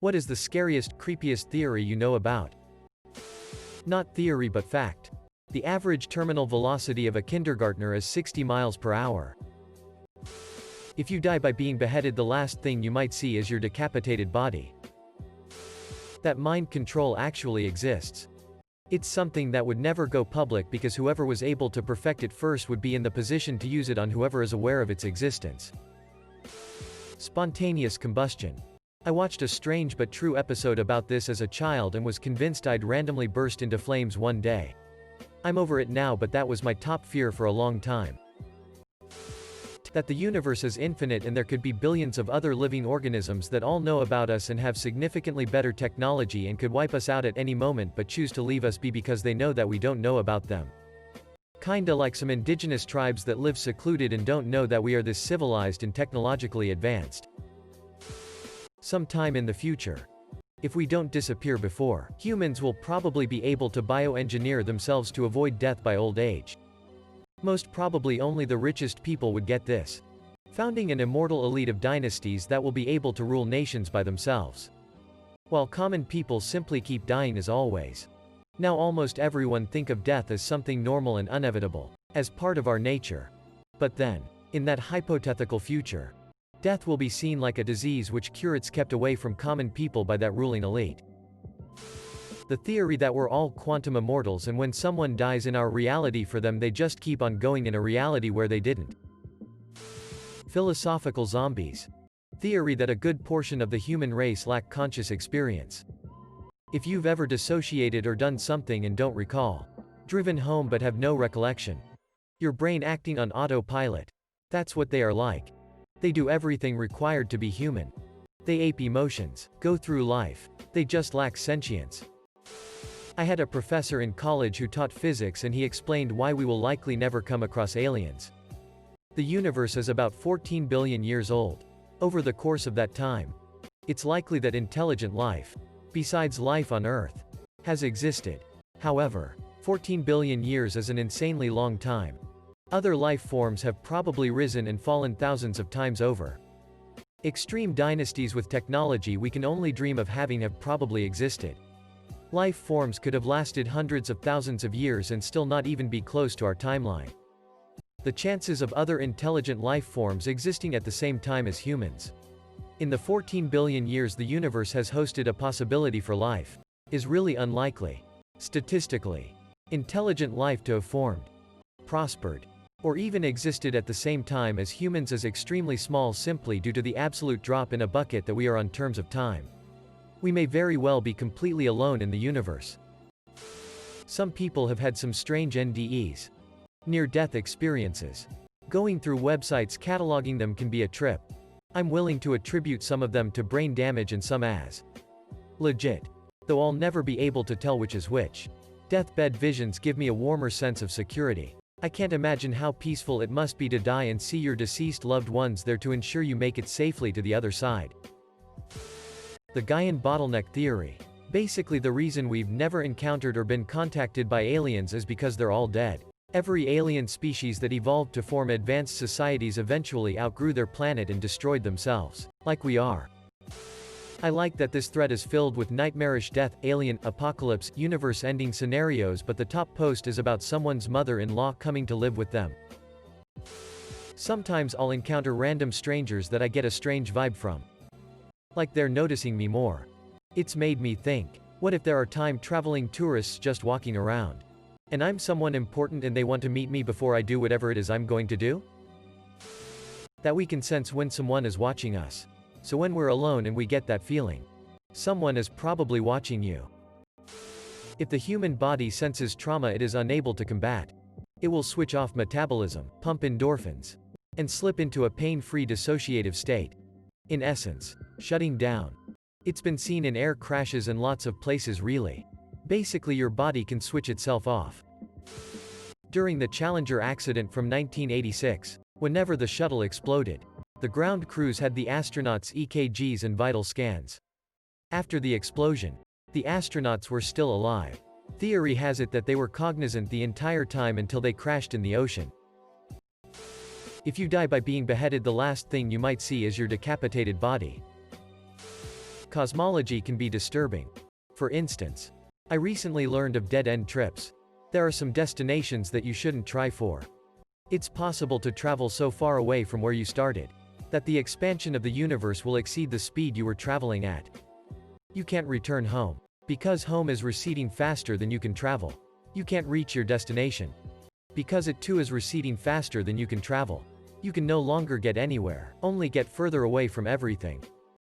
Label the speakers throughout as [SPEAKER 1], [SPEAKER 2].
[SPEAKER 1] What is the scariest, creepiest theory you know about? Not theory but fact. The average terminal velocity of a kindergartner is 60 miles per hour. If you die by being beheaded, the last thing you might see is your decapitated body. That mind control actually exists. It's something that would never go public because whoever was able to perfect it first would be in the position to use it on whoever is aware of its existence. Spontaneous combustion. I watched a strange but true episode about this as a child and was convinced I'd randomly burst into flames one day. I'm over it now, but that was my top fear for a long time. That the universe is infinite and there could be billions of other living organisms that all know about us and have significantly better technology and could wipe us out at any moment but choose to leave us be because they know that we don't know about them. Kinda like some indigenous tribes that live secluded and don't know that we are this civilized and technologically advanced. Sometime in the future, if we don't disappear before, humans will probably be able to bioengineer themselves to avoid death by old age. Most probably only the richest people would get this. Founding an immortal elite of dynasties that will be able to rule nations by themselves. While common people simply keep dying as always. Now almost everyone think of death as something normal and inevitable, as part of our nature. But then, in that hypothetical future, death will be seen like a disease which curates kept away from common people by that ruling elite. The theory that we're all quantum immortals and when someone dies in our reality for them they just keep on going in a reality where they didn't. Philosophical zombies. Theory that a good portion of the human race lack conscious experience. If you've ever dissociated or done something and don't recall, driven home but have no recollection, your brain acting on autopilot, that's what they are like. They do everything required to be human. They ape emotions, go through life. They just lack sentience. I had a professor in college who taught physics and he explained why we will likely never come across aliens. The universe is about 14 billion years old. Over the course of that time, it's likely that intelligent life, besides life on Earth, has existed. However, 14 billion years is an insanely long time. Other life forms have probably risen and fallen thousands of times over. Extreme dynasties with technology we can only dream of having have probably existed. Life forms could have lasted hundreds of thousands of years and still not even be close to our timeline. The chances of other intelligent life forms existing at the same time as humans, in the 14 billion years the universe has hosted a possibility for life, is really unlikely. Statistically, intelligent life to have formed, prospered, or even existed at the same time as humans is extremely small simply due to the absolute drop in a bucket that we are on terms of time. We may very well be completely alone in the universe. Some people have had some strange NDEs. Near-death experiences. Going through websites cataloging them can be a trip. I'm willing to attribute some of them to brain damage and some as legit. Though I'll never be able to tell which is which. Deathbed visions give me a warmer sense of security. I can't imagine how peaceful it must be to die and see your deceased loved ones there to ensure you make it safely to the other side. The Gaian bottleneck theory. Basically the reason we've never encountered or been contacted by aliens is because they're all dead. Every alien species that evolved to form advanced societies eventually outgrew their planet and destroyed themselves. Like we are. I like that this thread is filled with nightmarish death, alien, apocalypse, universe-ending scenarios, but the top post is about someone's mother-in-law coming to live with them. Sometimes I'll encounter random strangers that I get a strange vibe from. Like they're noticing me more. It's made me think, what if there are time-traveling tourists just walking around? And I'm someone important and they want to meet me before I do whatever it is I'm going to do? That we can sense when someone is watching us. So when we're alone and we get that feeling, someone is probably watching you. If the human body senses trauma it is unable to combat, it will switch off metabolism, pump endorphins, and slip into a pain-free dissociative state. In essence, shutting down. It's been seen in air crashes and lots of places really. Basically your body can switch itself off. During the Challenger accident from 1986, whenever the shuttle exploded, the ground crews had the astronauts' EKGs and vital scans. After the explosion, the astronauts were still alive. Theory has it that they were cognizant the entire time until they crashed in the ocean. If you die by being beheaded, the last thing you might see is your decapitated body. Cosmology can be disturbing. For instance, I recently learned of dead-end trips. There are some destinations that you shouldn't try for. It's possible to travel so far away from where you started that the expansion of the universe will exceed the speed you were traveling at. You can't return home. Because home is receding faster than you can travel. You can't reach your destination. Because it too is receding faster than you can travel. You can no longer get anywhere, only get further away from everything.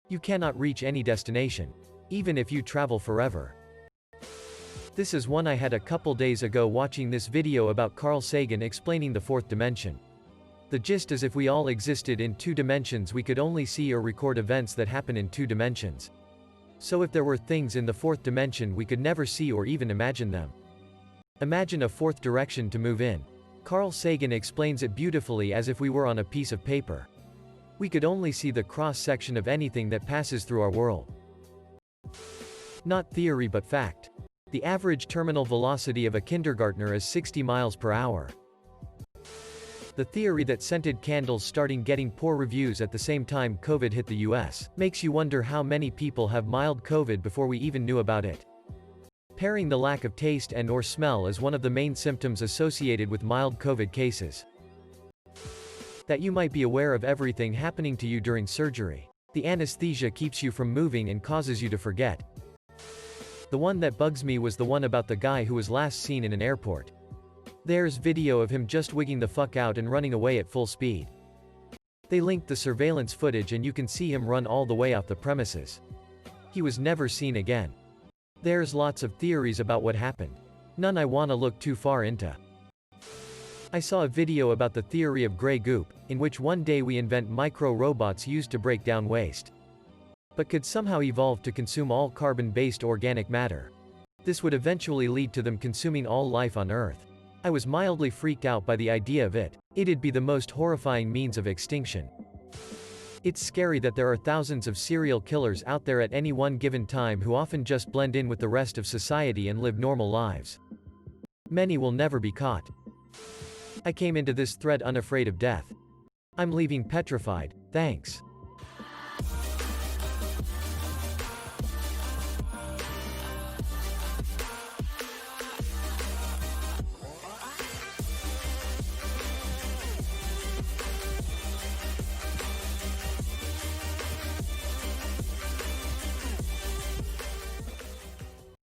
[SPEAKER 1] You cannot reach any destination, even if you travel forever. This is one I had a couple days ago watching this video about Carl Sagan explaining the fourth dimension. The gist is if we all existed in 2 dimensions we could only see or record events that happen in 2 dimensions. So if there were things in the 4th dimension we could never see or even imagine them. Imagine a 4th direction to move in. Carl Sagan explains it beautifully as if we were on a piece of paper. We could only see the cross-section of anything that passes through our world. Not theory but fact. The average terminal velocity of a kindergartner is 60 miles per hour. The theory that scented candles starting getting poor reviews at the same time COVID hit the US makes you wonder how many people have mild COVID before we even knew about it. Pairing the lack of taste and/or smell is one of the main symptoms associated with mild COVID cases. That you might be aware of everything happening to you during surgery. The anesthesia keeps you from moving and causes you to forget. The one that bugs me was the one about the guy who was last seen in an airport. There's video of him just wigging the fuck out and running away at full speed. They linked the surveillance footage and you can see him run all the way off the premises. He was never seen again. There's lots of theories about what happened. None I wanna look too far into. I saw a video about the theory of gray goop, in which one day we invent micro-robots used to break down waste, but could somehow evolve to consume all carbon-based organic matter. This would eventually lead to them consuming all life on Earth. I was mildly freaked out by the idea of it. It'd be the most horrifying means of extinction. It's scary that there are thousands of serial killers out there at any one given time who often just blend in with the rest of society and live normal lives. Many will never be caught. I came into this thread unafraid of death. I'm leaving petrified, thanks.